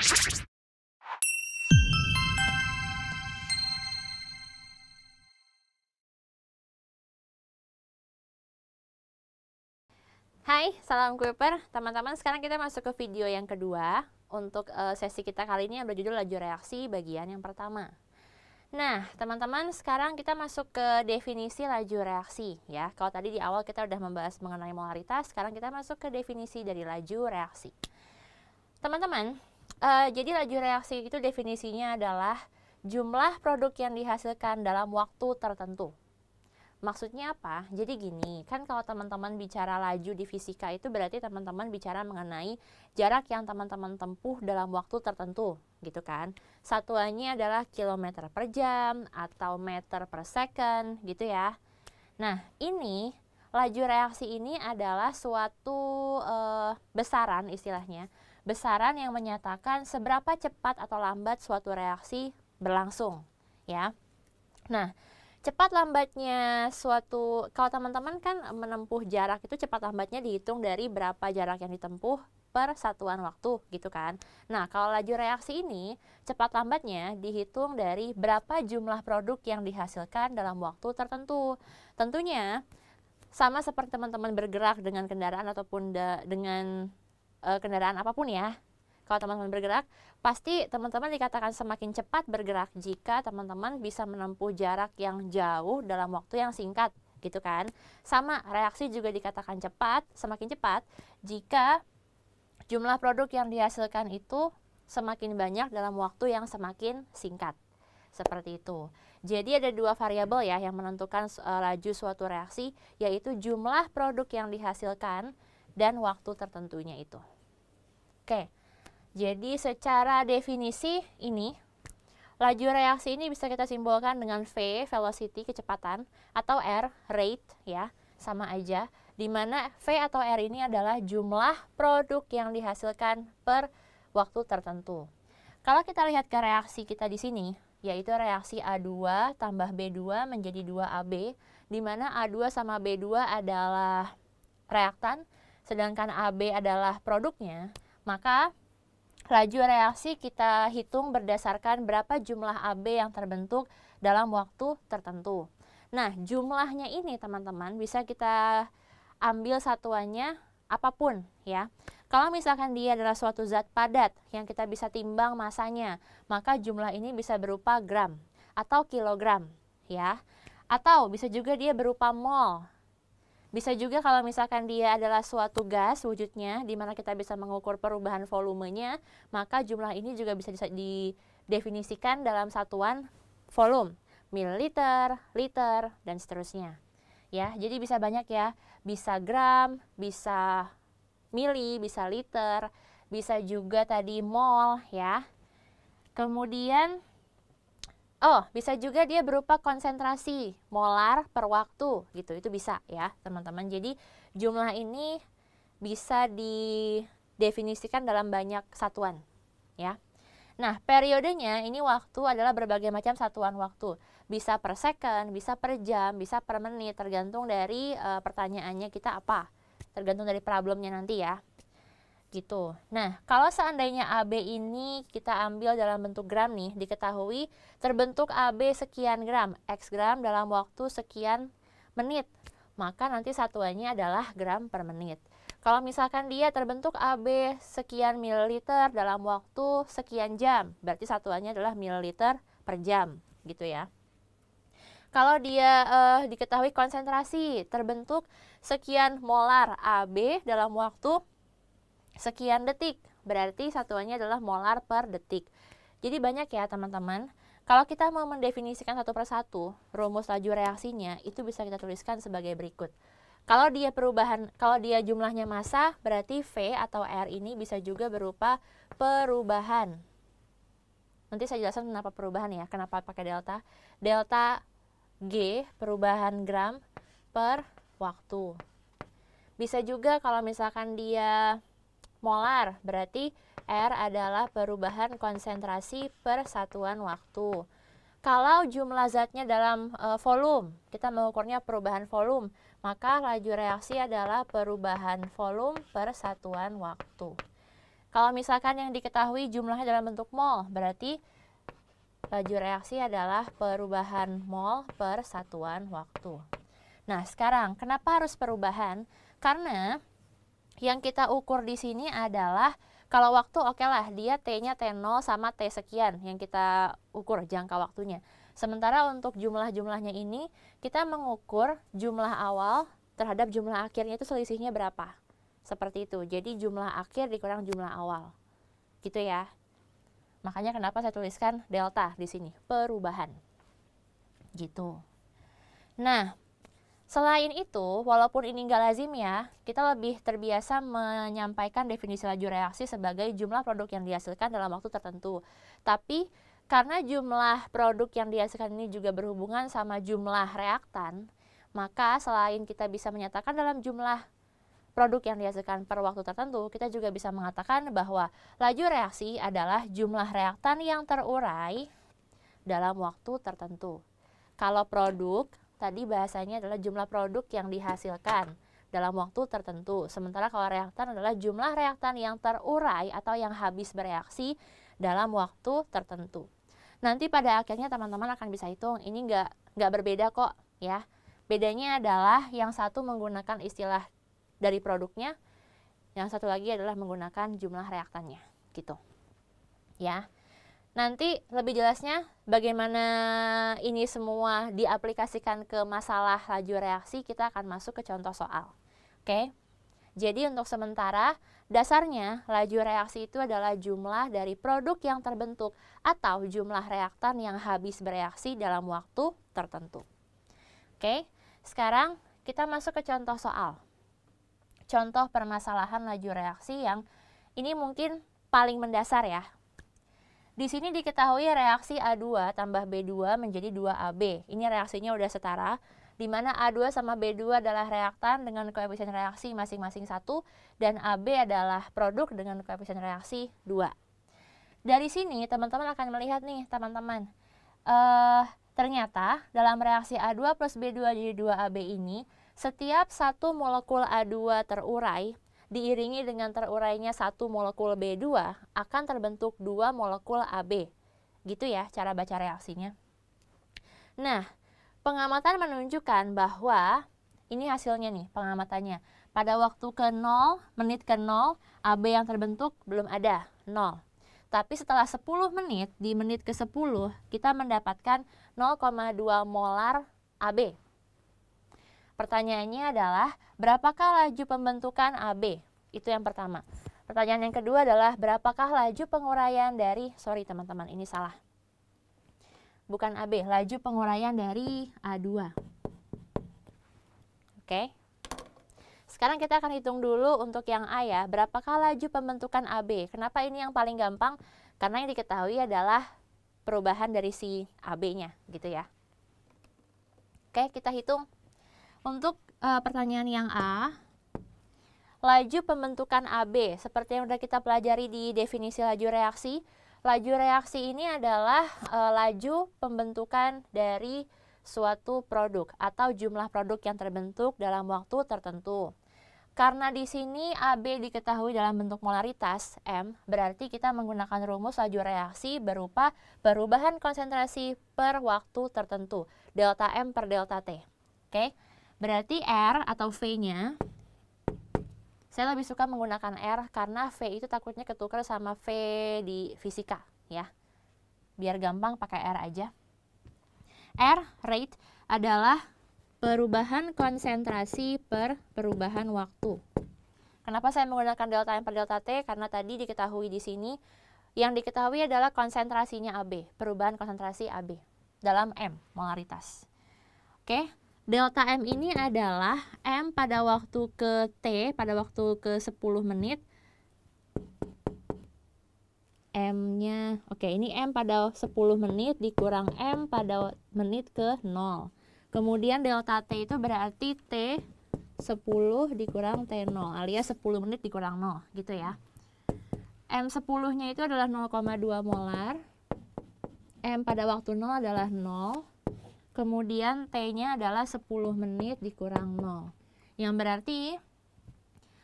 Hai, salam Kuiper. Teman-teman, sekarang kita masuk ke video yang kedua untuk sesi kita kali ini yang berjudul laju reaksi bagian yang pertama. Nah, teman-teman, sekarang kita masuk ke definisi laju reaksi ya. Kalau tadi di awal kita udah membahas mengenai molaritas, sekarang kita masuk ke definisi dari laju reaksi. Teman-teman, jadi laju reaksi itu definisinya adalah jumlah produk yang dihasilkan dalam waktu tertentu. Maksudnya apa? Jadi gini, kan kalau teman-teman bicara laju di fisika itu berarti teman-teman bicara mengenai jarak yang teman-teman tempuh dalam waktu tertentu, gitu kan. Satuannya adalah kilometer per jam atau meter per second, gitu ya. Nah, ini laju reaksi ini adalah suatu besaran istilahnya. Besaran yang menyatakan seberapa cepat atau lambat suatu reaksi berlangsung, ya. Nah, cepat lambatnya suatu, kalau teman-teman kan menempuh jarak itu cepat lambatnya dihitung dari berapa jarak yang ditempuh per satuan waktu gitu kan. Nah, kalau laju reaksi ini cepat lambatnya dihitung dari berapa jumlah produk yang dihasilkan dalam waktu tertentu. Tentunya sama seperti teman-teman bergerak dengan kendaraan ataupun dengan kendaraan apapun ya. Kalau teman-teman bergerak, pasti teman-teman dikatakan semakin cepat bergerak jika teman-teman bisa menempuh jarak yang jauh dalam waktu yang singkat, gitu kan. Sama, reaksi juga dikatakan cepat, semakin cepat jika jumlah produk yang dihasilkan itu semakin banyak dalam waktu yang semakin singkat. Seperti itu. Jadi ada dua variabel ya yang menentukan laju suatu reaksi, yaitu jumlah produk yang dihasilkan dan waktu tertentunya itu. Oke. Jadi secara definisi ini, laju reaksi ini bisa kita simbolkan dengan V, velocity, kecepatan, atau R, rate, ya, sama aja. Di mana V atau R ini adalah jumlah produk yang dihasilkan per waktu tertentu. Kalau kita lihat ke reaksi kita di sini, yaitu reaksi A2 tambah B2 menjadi 2AB, di mana A2 sama B2 adalah reaktan, sedangkan AB adalah produknya, maka laju reaksi kita hitung berdasarkan berapa jumlah AB yang terbentuk dalam waktu tertentu. Nah, jumlahnya ini teman-teman bisa kita ambil satuannya apapun ya. Kalau misalkan dia adalah suatu zat padat yang kita bisa timbang masanya, maka jumlah ini bisa berupa gram atau kilogram ya. Atau bisa juga dia berupa mol. Bisa juga kalau misalkan dia adalah suatu gas wujudnya, di mana kita bisa mengukur perubahan volumenya, maka jumlah ini juga bisa didefinisikan dalam satuan volume, mililiter, liter, dan seterusnya. Ya, jadi bisa banyak ya, bisa gram, bisa mili, bisa liter, bisa juga tadi mol ya. Kemudian bisa juga dia berupa konsentrasi molar per waktu gitu, itu bisa ya teman-teman. Jadi jumlah ini bisa didefinisikan dalam banyak satuan ya. Nah, periodenya ini waktu adalah berbagai macam satuan waktu. Bisa per second, bisa per jam, bisa per menit, tergantung dari pertanyaannya kita apa. Tergantung dari problemnya nanti ya. Gitu. Nah, kalau seandainya AB ini kita ambil dalam bentuk gram nih, diketahui terbentuk AB sekian gram, X gram dalam waktu sekian menit. Maka nanti satuannya adalah gram per menit. Kalau misalkan dia terbentuk AB sekian mililiter dalam waktu sekian jam, berarti satuannya adalah mililiter per jam, gitu ya. Kalau dia diketahui konsentrasi terbentuk sekian molar AB dalam waktu sekian detik, berarti satuannya adalah molar per detik. Jadi banyak ya teman-teman. Kalau kita mau mendefinisikan satu persatu rumus laju reaksinya, itu bisa kita tuliskan sebagai berikut. Kalau dia jumlahnya massa, berarti V atau R ini bisa juga berupa perubahan. Nanti saya jelaskan kenapa perubahan ya, kenapa pakai delta. Delta G perubahan gram per waktu. Bisa juga kalau misalkan dia molar, berarti R adalah perubahan konsentrasi per satuan waktu. Kalau jumlah zatnya dalam volume, kita mengukurnya perubahan volume, maka laju reaksi adalah perubahan volume per satuan waktu. Kalau misalkan yang diketahui jumlahnya dalam bentuk mol, berarti laju reaksi adalah perubahan mol per satuan waktu. Nah, sekarang kenapa harus perubahan? Karena yang kita ukur di sini adalah kalau waktu oke lah, dia T-nya T0 sama T sekian yang kita ukur jangka waktunya. Sementara untuk jumlah-jumlahnya ini, kita mengukur jumlah awal terhadap jumlah akhirnya itu selisihnya berapa. Seperti itu. Jadi jumlah akhir dikurang jumlah awal. Gitu ya. Makanya kenapa saya tuliskan delta di sini, perubahan. Gitu. Nah, selain itu, walaupun ini nggak lazim ya, kita lebih terbiasa menyampaikan definisi laju reaksi sebagai jumlah produk yang dihasilkan dalam waktu tertentu. Tapi, karena jumlah produk yang dihasilkan ini juga berhubungan sama jumlah reaktan, maka selain kita bisa menyatakan dalam jumlah produk yang dihasilkan per waktu tertentu, kita juga bisa mengatakan bahwa laju reaksi adalah jumlah reaktan yang terurai dalam waktu tertentu. Kalau produk, tadi bahasanya adalah jumlah produk yang dihasilkan dalam waktu tertentu. Sementara kalau reaktan adalah jumlah reaktan yang terurai atau yang habis bereaksi dalam waktu tertentu. Nanti pada akhirnya teman-teman akan bisa hitung, ini nggak berbeda kok ya. Bedanya adalah yang satu menggunakan istilah dari produknya, yang satu lagi adalah menggunakan jumlah reaktannya, gitu. Ya. Nanti lebih jelasnya bagaimana ini semua diaplikasikan ke masalah laju reaksi, kita akan masuk ke contoh soal. Oke. Jadi untuk sementara, dasarnya laju reaksi itu adalah jumlah dari produk yang terbentuk atau jumlah reaktan yang habis bereaksi dalam waktu tertentu. Oke. Sekarang kita masuk ke contoh soal. Contoh permasalahan laju reaksi yang ini mungkin paling mendasar ya. Di sini diketahui reaksi A2 tambah B2 menjadi 2AB. Ini reaksinya udah setara, di mana A2 sama B2 adalah reaktan dengan koefisien reaksi masing-masing 1, dan AB adalah produk dengan koefisien reaksi 2. Dari sini teman-teman akan melihat nih teman-teman, ternyata dalam reaksi A2 plus B2 jadi 2AB ini, setiap satu molekul A2 terurai diiringi dengan terurainya satu molekul B2 akan terbentuk 2 molekul AB. Gitu ya cara baca reaksinya. Nah, pengamatan menunjukkan bahwa ini hasilnya nih pengamatannya. Pada waktu ke 0, menit ke 0, AB yang terbentuk belum ada, 0. Tapi setelah 10 menit, di menit ke 10, kita mendapatkan 0,2 molar AB. Pertanyaannya adalah, berapakah laju pembentukan AB? Itu yang pertama. Pertanyaan yang kedua adalah, berapakah laju penguraian dari, sorry teman-teman, ini salah. Bukan AB, laju penguraian dari A2. Oke. Sekarang kita akan hitung dulu untuk yang A ya, berapakah laju pembentukan AB? Kenapa ini yang paling gampang? Karena yang diketahui adalah perubahan dari si AB-nya, gitu ya. Oke, kita hitung. Untuk pertanyaan yang A, laju pembentukan AB, seperti yang sudah kita pelajari di definisi laju reaksi. Laju reaksi ini adalah laju pembentukan dari suatu produk atau jumlah produk yang terbentuk dalam waktu tertentu. Karena di sini AB diketahui dalam bentuk molaritas M, berarti kita menggunakan rumus laju reaksi berupa perubahan konsentrasi per waktu tertentu, delta M per delta T. Oke. Berarti R atau V-nya, saya lebih suka menggunakan R karena V itu takutnya ketukar sama V di fisika ya. Biar gampang pakai R aja. R, rate, adalah perubahan konsentrasi per perubahan waktu. Kenapa saya menggunakan delta M per delta T? Karena tadi diketahui di sini, yang diketahui adalah konsentrasinya AB, perubahan konsentrasi AB dalam M, molaritas. Oke. Delta M ini adalah M pada waktu ke T, pada waktu ke 10 menit. M-nya, oke, ini M pada 10 menit dikurang M pada menit ke 0. Kemudian delta T itu berarti T 10 dikurang T0, alias 10 menit dikurang 0, gitu ya. M10-nya itu adalah 0,2 molar. M pada waktu 0 adalah 0. Kemudian T-nya adalah 10 menit dikurang 0. Yang berarti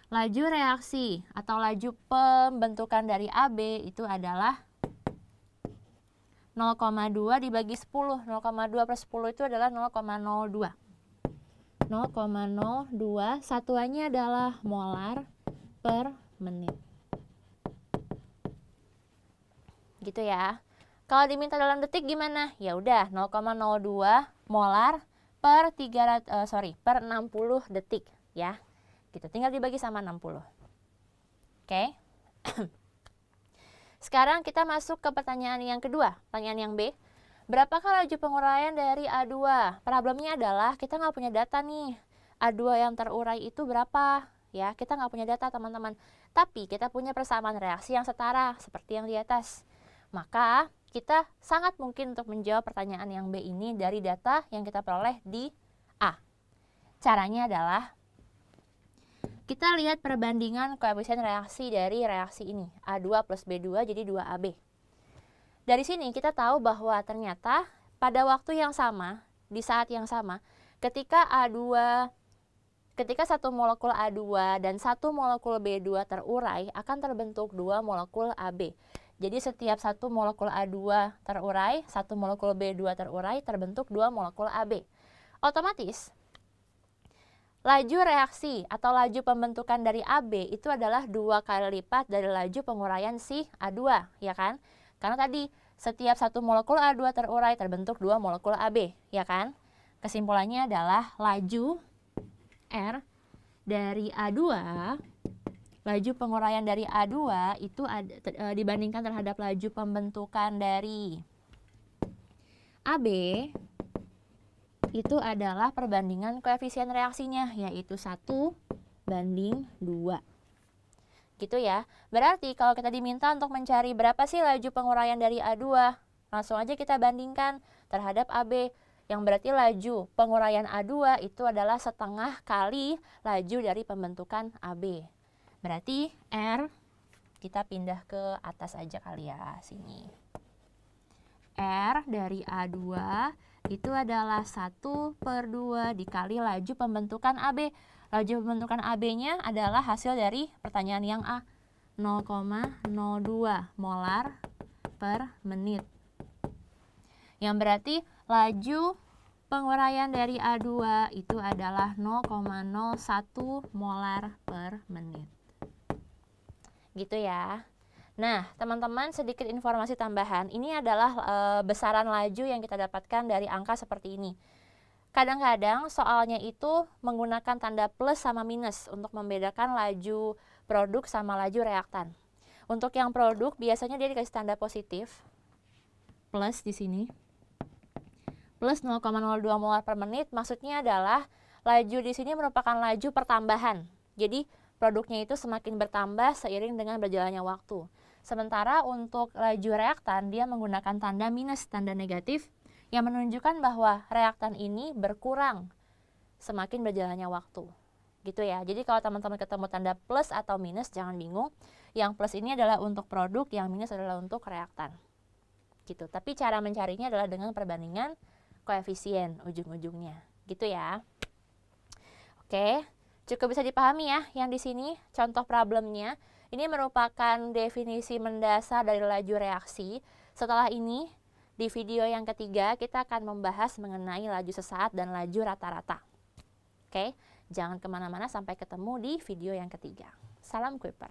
laju reaksi atau laju pembentukan dari AB itu adalah 0,2 dibagi 10. 0,2 per 10 itu adalah 0,02. 0,02 satuannya adalah molar per menit. Gitu ya. Kalau diminta dalam detik gimana? Ya udah 0,02 molar per 60 detik ya. Gitu, tinggal dibagi sama 60. Oke. Sekarang kita masuk ke pertanyaan yang kedua, pertanyaan yang B. Berapakah laju penguraian dari A2? Problemnya adalah kita nggak punya data nih. A2 yang terurai itu berapa? Ya, kita nggak punya data teman-teman. Tapi kita punya persamaan reaksi yang setara, seperti yang di atas. Maka kita sangat mungkin untuk menjawab pertanyaan yang B ini dari data yang kita peroleh di A. Caranya adalah kita lihat perbandingan koefisien reaksi dari reaksi ini. A2 plus B2 jadi 2AB. Dari sini kita tahu bahwa ternyata pada waktu yang sama, di saat yang sama, ketika satu molekul A2 dan satu molekul B2 terurai, akan terbentuk 2 molekul AB. Jadi setiap satu molekul A2 terurai, satu molekul B2 terurai, terbentuk 2 molekul AB. Otomatis, laju reaksi atau laju pembentukan dari AB itu adalah 2 kali lipat dari laju penguraian si A2, ya kan? Karena tadi setiap satu molekul A2 terurai terbentuk 2 molekul AB, ya kan? Kesimpulannya adalah laju R dari A2, laju penguraian dari A2 itu dibandingkan terhadap laju pembentukan dari AB itu adalah perbandingan koefisien reaksinya, yaitu 1:2. Gitu ya. Berarti kalau kita diminta untuk mencari berapa sih laju penguraian dari A2, langsung aja kita bandingkan terhadap AB, yang berarti laju penguraian A2 itu adalah setengah kali laju dari pembentukan AB. Berarti R, kita pindah ke atas aja kali ya, sini. R dari A2 itu adalah 1/2 dikali laju pembentukan AB. Laju pembentukan AB-nya adalah hasil dari pertanyaan yang A, 0,02 molar per menit. Yang berarti laju penguraian dari A2 itu adalah 0,01 molar per menit. Gitu ya. Nah, teman-teman, sedikit informasi tambahan. Ini adalah besaran laju yang kita dapatkan dari angka seperti ini. Kadang-kadang soalnya itu menggunakan tanda plus sama minus untuk membedakan laju produk sama laju reaktan. Untuk yang produk biasanya dia dikasih tanda positif, plus di sini, plus 0,02 molar per menit, maksudnya adalah laju di sini merupakan laju pertambahan. Jadi produknya itu semakin bertambah seiring dengan berjalannya waktu. Sementara untuk laju reaktan dia menggunakan tanda minus, tanda negatif, yang menunjukkan bahwa reaktan ini berkurang semakin berjalannya waktu. Gitu ya. Jadi kalau teman-teman ketemu tanda plus atau minus, jangan bingung. Yang plus ini adalah untuk produk, yang minus adalah untuk reaktan. Gitu. Tapi cara mencarinya adalah dengan perbandingan koefisien ujung-ujungnya. Gitu ya. Oke, cukup bisa dipahami ya yang di sini contoh problemnya. Ini merupakan definisi mendasar dari laju reaksi. Setelah ini, di video yang ketiga, kita akan membahas mengenai laju sesaat dan laju rata-rata. Oke, jangan kemana-mana, sampai ketemu di video yang ketiga. Salam Kuiper.